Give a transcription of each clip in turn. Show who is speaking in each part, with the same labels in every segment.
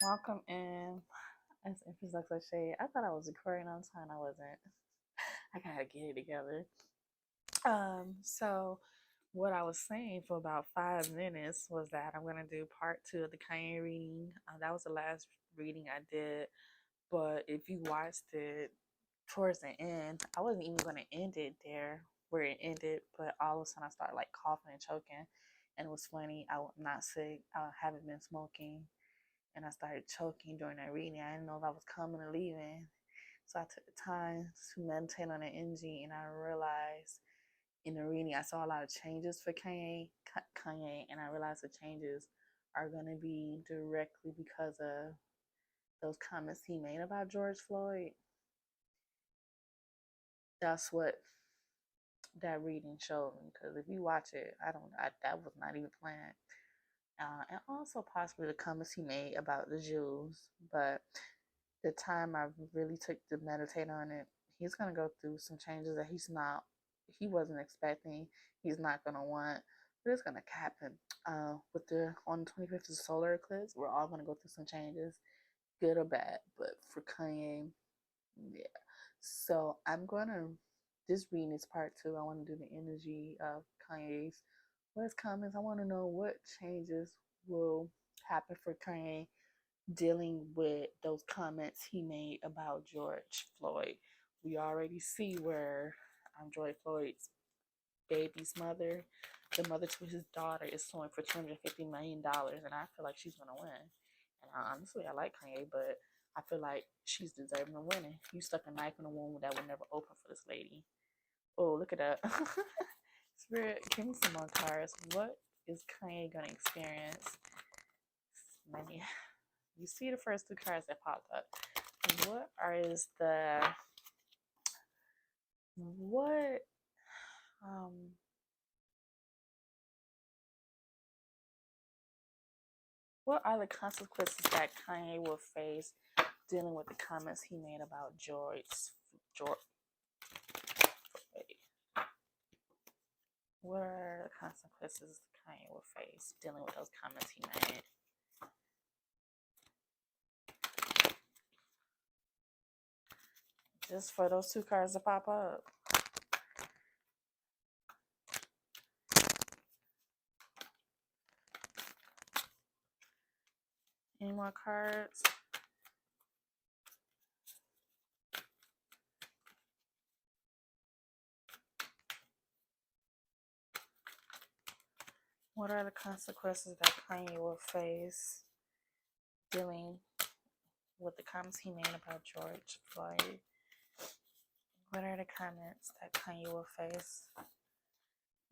Speaker 1: Welcome in. It's Empress LuxAse. I thought I was recording on time. I wasn't. I gotta get it together. So what I was saying for about 5 minutes was that I'm gonna do part two of the Kanye reading. That was the last reading I did, but if you watched it towards the end, I wasn't even gonna end it there where it ended, but all of a sudden I started like coughing and choking, and it was funny. I'm not sick. I haven't been smoking and I started choking during that reading. I didn't know if I was coming or leaving. So I took the time to meditate on the energy, and I realized in the reading I saw a lot of changes for Kanye, and I realized the changes are going to be directly because of those comments he made about George Floyd. That's what that reading showed me. Because if you watch it, that was not even planned. And also possibly the comments he made about the Jews, but the time I really took to meditate on it, he's gonna go through some changes that he wasn't expecting. He's not gonna want, but it's gonna happen. With the on the 25th is solar eclipse, we're all gonna go through some changes, good or bad. But for Kanye, yeah. So I'm gonna. This reading is part two. I want to do the energy of Kanye's what's comments. I want to know what changes will happen for Kanye dealing with those comments he made about George Floyd. We already see where George Floyd's baby's mother, the mother to his daughter, is suing for $250 million, and I feel like she's gonna win. And honestly, I like Kanye, but I feel like she's deserving of winning. You stuck a knife in a wound that would never open for this lady. Oh, look at that. Spirit, give me some more cards. What is Kanye gonna experience? Maybe you see the first two cards that popped up. What um what are the consequences that Kanye will face dealing with the comments he made about George? Wait, what are the consequences Kanye will face dealing with those comments he made? Just for those two cards to pop up. Any more cards? What are the consequences that Kanye will face dealing with the comments he made about George Floyd? What are the comments that Kanye will face?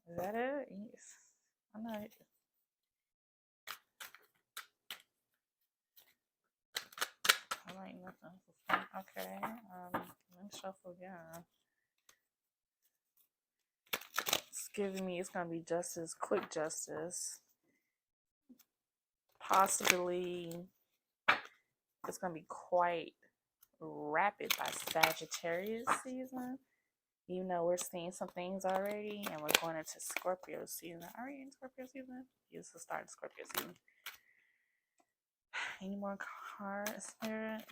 Speaker 1: Is that it? Yes. I'm not. I like nothing. Okay. Let me shuffle again. It's giving me. It's gonna be justice, quick justice. Possibly, it's gonna be quite rapid by Sagittarius season. You know, we're seeing some things already, and we're going into Scorpio season. Are we in Scorpio season? Yes, the start of Scorpio season. Any more cards, Spirit?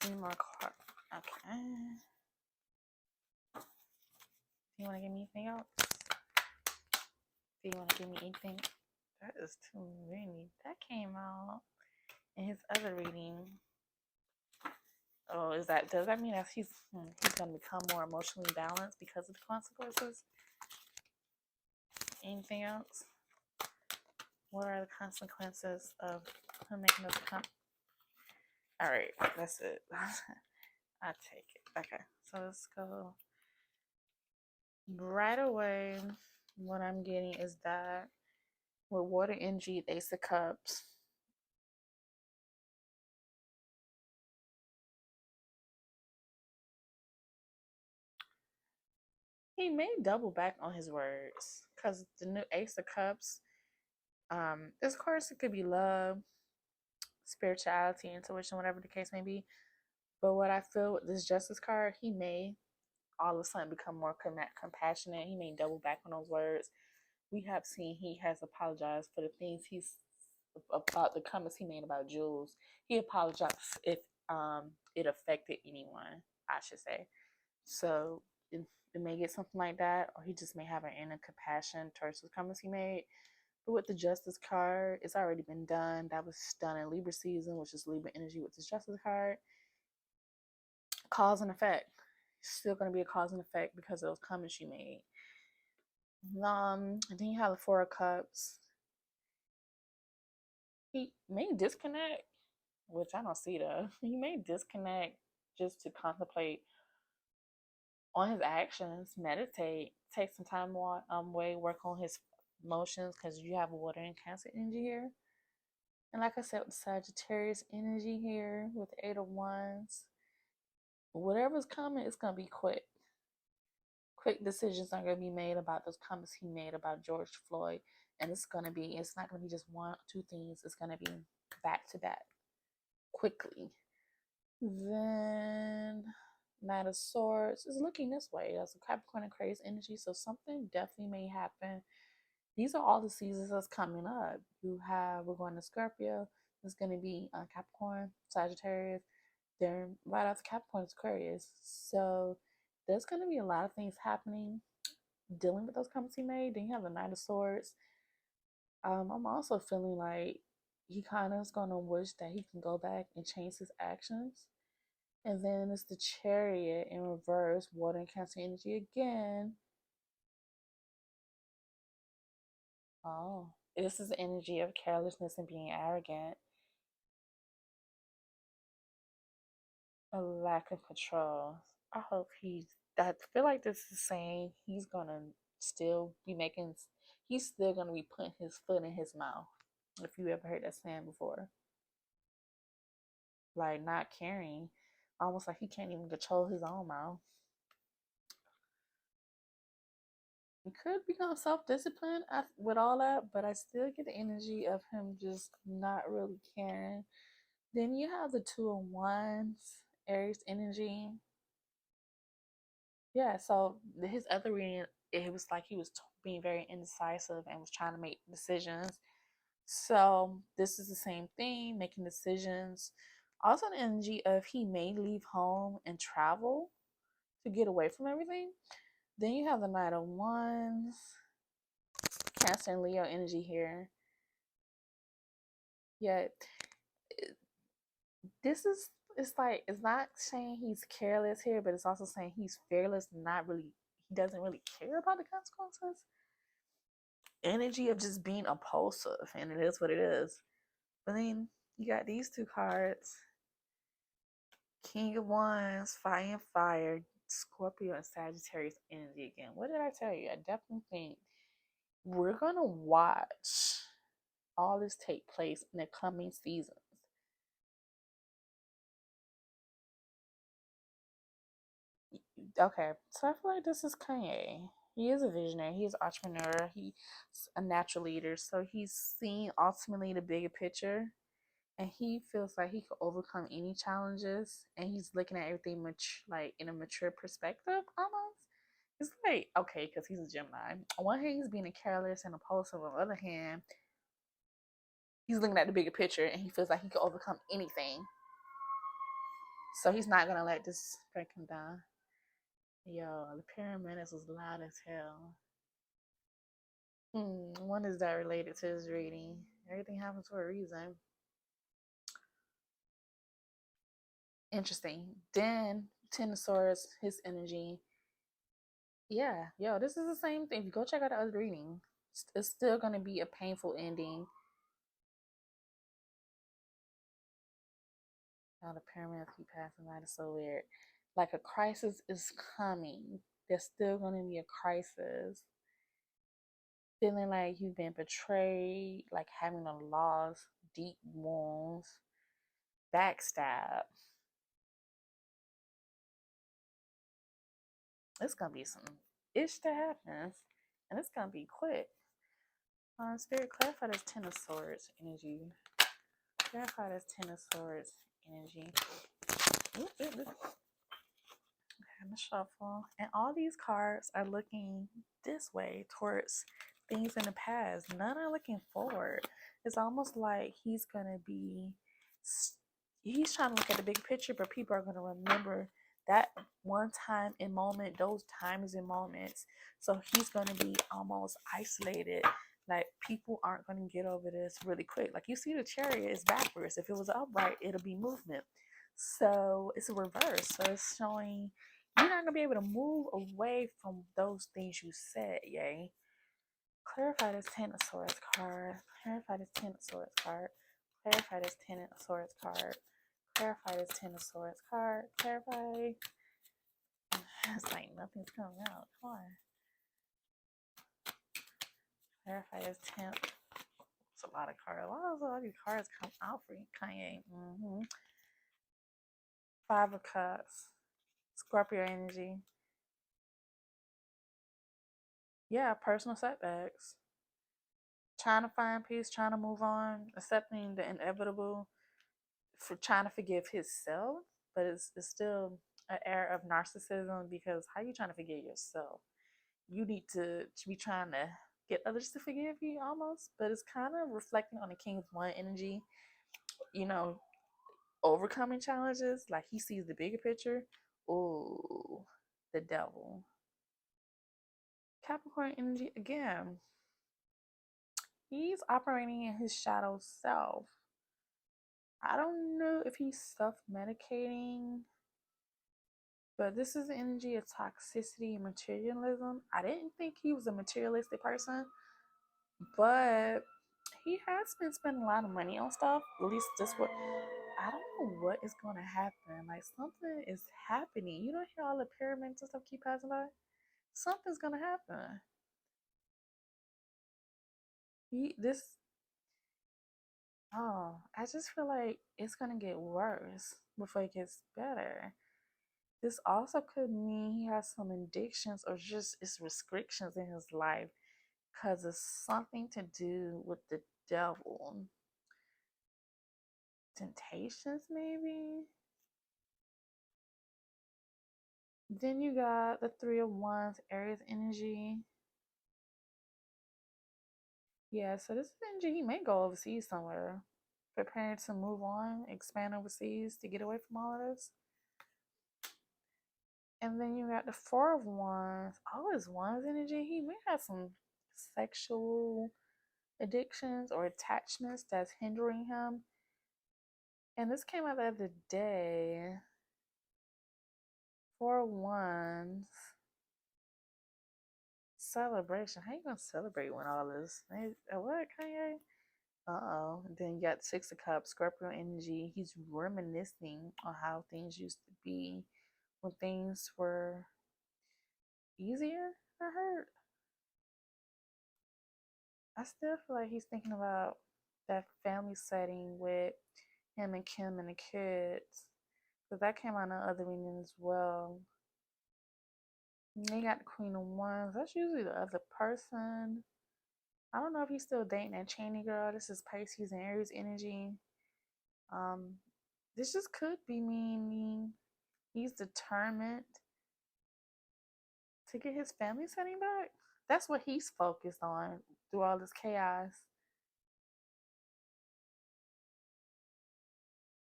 Speaker 1: Any more cards? Okay. Do you want to give me anything else? Do you want to give me anything? That is too many. That came out in his other reading. Oh, does that mean that he's gonna become more emotionally balanced because of the consequences? Anything else? What are the consequences of him making those comments? All right, that's it. I take it. Okay, so let's go right away. What I'm getting is that with water energy, Ace of Cups. He may double back on his words because the new Ace of Cups. This course it could be love, spirituality, intuition, whatever the case may be. But what I feel with this Justice card, he may all of a sudden become more compassionate. He may double back on those words. We have seen he has apologized for the things he's about the comments he made about Jules. He apologized if it affected anyone, I should say. So it may get something like that, or he just may have an inner compassion towards the comments he made. But with the Justice card, it's already been done. That was done in Libra season, which is Libra energy with this Justice card. Cause and effect. Still going to be a cause and effect because of those comments you made. And then you have the Four of Cups. He may disconnect, which I don't see though. He may disconnect just to contemplate on his actions, meditate, take some time away, work on his emotions, because you have water and Cancer energy here. And like I said, with the Sagittarius energy here, with the Eight of Wands, whatever's coming, it's going to be quick. Quick decisions are going to be made about those comments he made about George Floyd. And it's not going to be just one or two things. It's going to be back to back quickly. Then Knight of Swords is looking this way. That's a Capricorn and Aquarius energy. So something definitely may happen. These are all the seasons that's coming up. We're going to Scorpio. It's going to be Capricorn, Sagittarius. They're right after Capricorn, Aquarius. So there's going to be a lot of things happening dealing with those comments he made. Then you have the Knight of Swords. I'm also feeling like he kind of is going to wish that he can go back and change his actions. And then it's the Chariot in reverse, water and Cancer energy again. Oh, this is the energy of carelessness and being arrogant. A lack of control. I feel like this is saying he's gonna still be he's still gonna be putting his foot in his mouth. If you ever heard that saying before. Like not caring. Almost like he can't even control his own mouth. He could become self-disciplined with all that, but I still get the energy of him just not really caring. Then you have the Two of Wands, Aries energy. Yeah, so his other reading, it was like he was being very indecisive and was trying to make decisions. So this is the same thing, making decisions. Also, the energy of he may leave home and travel to get away from everything. Then you have the Knight of Wands, Cancer and Leo energy here. Yeah, it's not saying he's careless here, but it's also saying he's fearless, he doesn't really care about the consequences. Energy of just being impulsive, and it is what it is. But then you got these two cards, King of Wands, Fire and Fire, Scorpio and Sagittarius energy again. What did I tell you? I definitely think we're gonna watch all this take place in the coming seasons. Okay, so I feel like this is Kanye. He is a visionary. He's an entrepreneur. He's a natural leader. So he's seeing ultimately the bigger picture, and he feels like he could overcome any challenges. And he's looking at everything like in a mature perspective, almost. It's like okay, because he's a Gemini. On one hand, he's being careless and impulsive. On the other hand, he's looking at the bigger picture, and he feels like he could overcome anything. So he's not gonna let this break him down. Yo, the pyramid is as loud as hell. When is that related to his reading? Everything happens for a reason. Interesting. Then Ten of Swords, his energy. Yeah, yo, this is the same thing. If you go check out the other reading, it's still gonna be a painful ending. Now the pyramids keep passing by. It's so weird. Like a crisis is coming. There's still gonna be a crisis. Feeling like you've been betrayed, like having a loss, deep wounds, backstab. It's gonna be some ish that happens, and it's gonna be quick. Spirit, clarify this Ten of Swords energy. Clarify this Ten of Swords energy. Okay, I'm gonna shuffle, and all these cards are looking this way towards things in the past. None are looking forward. It's almost like he's trying to look at the big picture, but people are going to remember that one time in moment, those times and moments. So he's going to be almost isolated. Like, people aren't going to get over this really quick. Like, you see the chariot is backwards. If it was upright, it'll be movement. So it's a reverse. So it's showing you're not going to be able to move away from those things you said, yay. Clarify this Ten of Swords card. Clarify this Ten of Swords card. Clarify this Ten of Swords card. Clarify this Ten of Swords card. Clarify. It's like nothing's coming out. Come on. Clarify this 10. It's a lot of cards. Why does all these cards come out for you, Kanye? Five of Cups. Scorpio energy. Yeah, personal setbacks. Trying to find peace, trying to move on, accepting the inevitable, for trying to forgive himself, but it's still an air of narcissism, because how are you trying to forgive yourself? You need to be trying to get others to forgive you almost, but it's kind of reflecting on the King's One energy, you know, overcoming challenges. Like, he sees the bigger picture. Oh, the devil. Capricorn energy again. He's operating in his shadow self. I don't know if he's self-medicating, but this is the energy of toxicity and materialism. I didn't think he was a materialistic person, but he has been spending a lot of money on stuff. At least this what I don't know what is going to happen. Like, something is happening. You don't hear all the pyramids and stuff keep passing by. Something's going to happen. This. Oh, I just feel like it's going to get worse before it gets better. This also could mean he has some addictions or just it's restrictions in his life, because it's something to do with the devil. Temptations, maybe. Then you got the Three of Wands, Aries energy. Yeah, so this is energy. He may go overseas somewhere, preparing to move on, expand overseas to get away from all of this. And then you got the Four of Wands. All his Wands energy. He may have some sexual addictions or attachments that's hindering him. And this came out the other day. Four of Wands. Celebration. How you gonna celebrate when all this? What, Kanye? Uh-oh. And then you got Six of Cups, Scorpio energy. He's reminiscing on how things used to be when things were easier, I heard. I still feel like he's thinking about that family setting with him and Kim and the kids. Because that came out in the other reading as well. And they got the Queen of Wands. That's usually the other person. I don't know if he's still dating that Cheney girl. This is Pisces and Aries energy. This just could be meaning he's determined to get his family setting back. That's what he's focused on through all this chaos.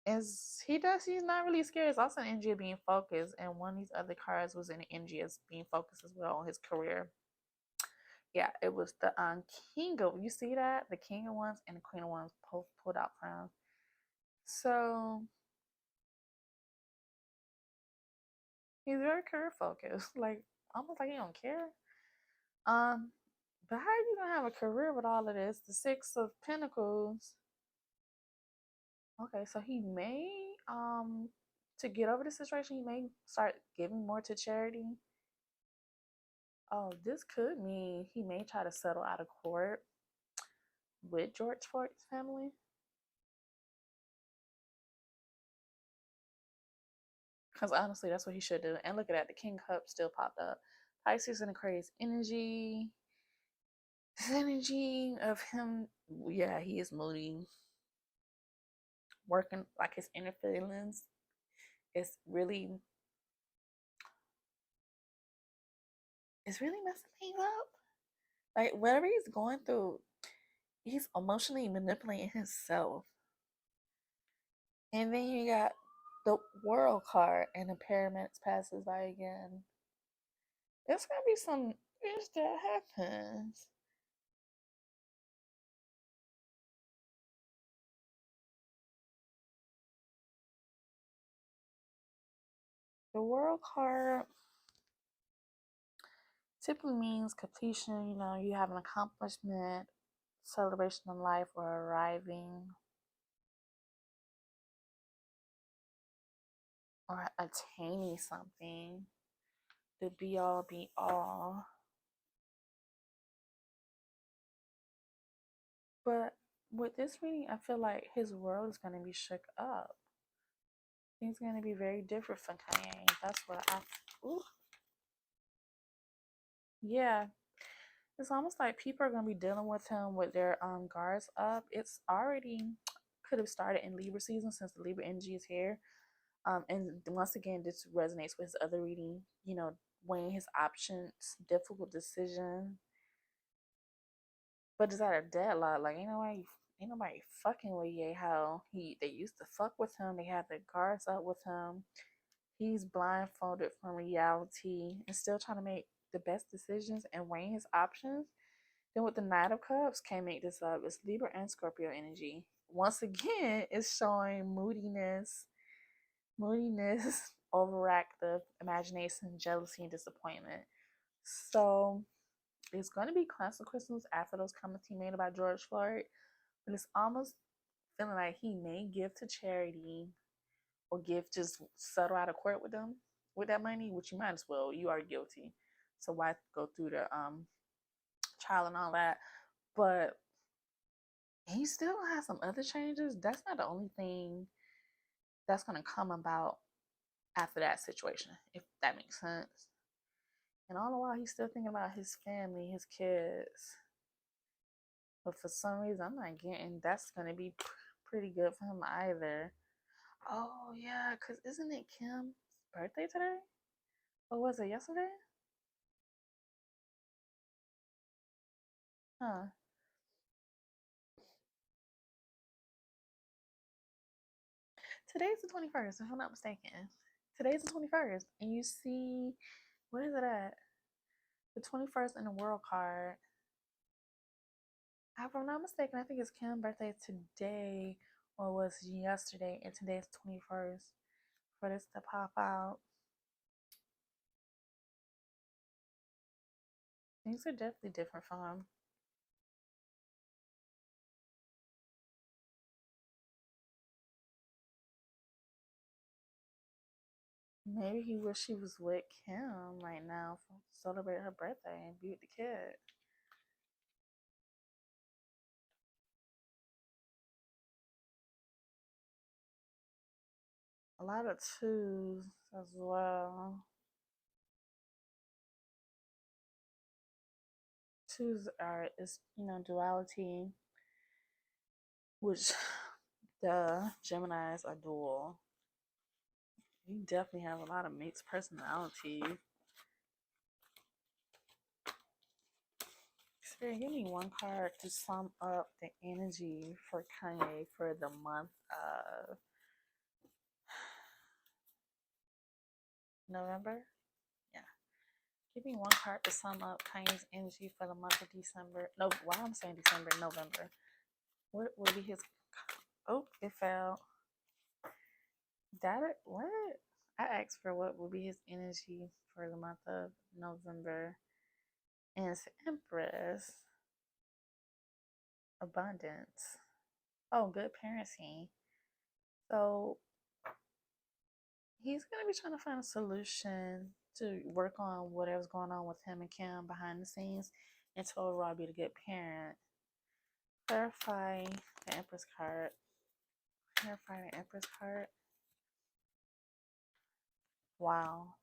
Speaker 1: He's not really scared. It's also an energy of being focused. And one of these other cards was an energy of being focused as well on his career. Yeah, it was the King of, you see that? The King of Wands and the Queen of Wands both pulled out from. So he's very career focused. Like, almost like he don't care. But how are you gonna have a career with all of this? The Six of Pentacles. Okay, so he may to get over the situation, he may start giving more to charity. Oh, this could mean he may try to settle out of court with George Floyd's family. Because honestly, that's what he should do. And look at that, the King Cup still popped up. Pisces in the crazy energy. This energy of him, yeah, he is moody. Working like his inner feelings. It's really messing things up. Like whatever he's going through, he's emotionally manipulating himself. And then you got the world card and the paramedics passes by again. There's gonna be some things that happens. The world card typically means completion, you have an accomplishment, celebration of life, or arriving or attaining something. The be all be all. But with this reading, I feel like his world is going to be shook up. Things are going to be very different from Kanye. That's what ooh, yeah. It's almost like people are going to be dealing with him with their guards up. It's already could have started in Libra season since the Libra energy is here. And once again, this resonates with his other reading, weighing his options, difficult decision. But it's at a deadlock. Like, ain't nobody fucking with Ye how they used to fuck with him. They had their guards up with him. He's blindfolded from reality and still trying to make the best decisions and weighing his options. Then with the Knight of Cups, can't make this up. It's Libra and Scorpio energy. Once again, it's showing moodiness, overactive imagination, jealousy, and disappointment. So it's going to be consequences after those comments he made about George Floyd, but it's almost feeling like he may give to charity or give just settle out of court with them with that money, which you might as well. You are guilty, so why go through the trial and all that? But he still has some other changes. That's not the only thing that's going to come about after that situation, if that makes sense. And all the while, he's still thinking about his family, his kids. But for some reason, I'm not getting that's going to be pretty good for him either. Oh, yeah, because isn't it Kim's birthday today? Or was it yesterday? Huh. Today's the 21st, if I'm not mistaken. Today's the 21st. And you see, what is it at? The 21st in the world card. If I'm not mistaken, I think it's Kim's birthday today or was yesterday, and today's 21st for this to pop out. Things are definitely different from him. Maybe he wish he was with Kim right now to celebrate her birthday and be with the kid. A lot of twos as well. Twos are is duality, which the Geminis are dual. You definitely have a lot of mixed personality. Spirit, give me one card to sum up the energy for Kanye for the month of November. Yeah. Give me one card to sum up Kanye's energy for the month of December. No, why I'm saying December, November. What will be his? Oh, it fell. That it? What? I asked for what will be his energy for the month of November, and it's Empress, abundance. Oh, good parenting. So he's gonna be trying to find a solution to work on whatever's going on with him and Kim behind the scenes, and to overall be a good parent. Clarify the Empress card. Clarify the Empress card. Wow.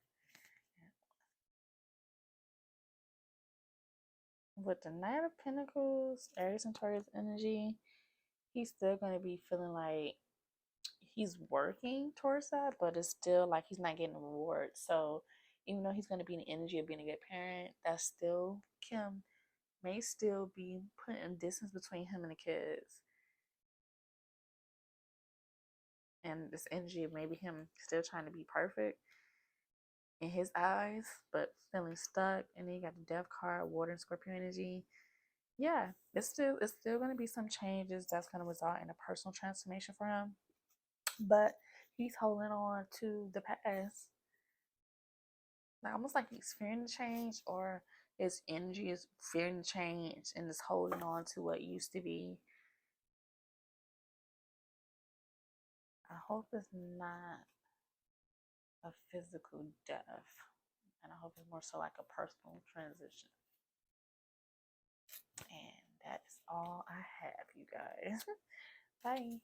Speaker 1: With the Knight of Pentacles, Aries and Taurus energy, he's still going to be feeling like he's working towards that, but it's still like he's not getting a reward. So even though he's going to be in the energy of being a good parent, that's still Kim may still be putting distance between him and the kids. And this energy of maybe him still trying to be perfect in his eyes, but feeling stuck. And then you got the death card, water and Scorpio energy. Yeah, it's still gonna be some changes that's gonna result in a personal transformation for him. But he's holding on to the past. Like almost like he's fearing the change, or his energy is fearing the change and is holding on to what used to be. I hope it's not a physical death. And I hope it's more so like a personal transition. And that is all I have, you guys. Bye.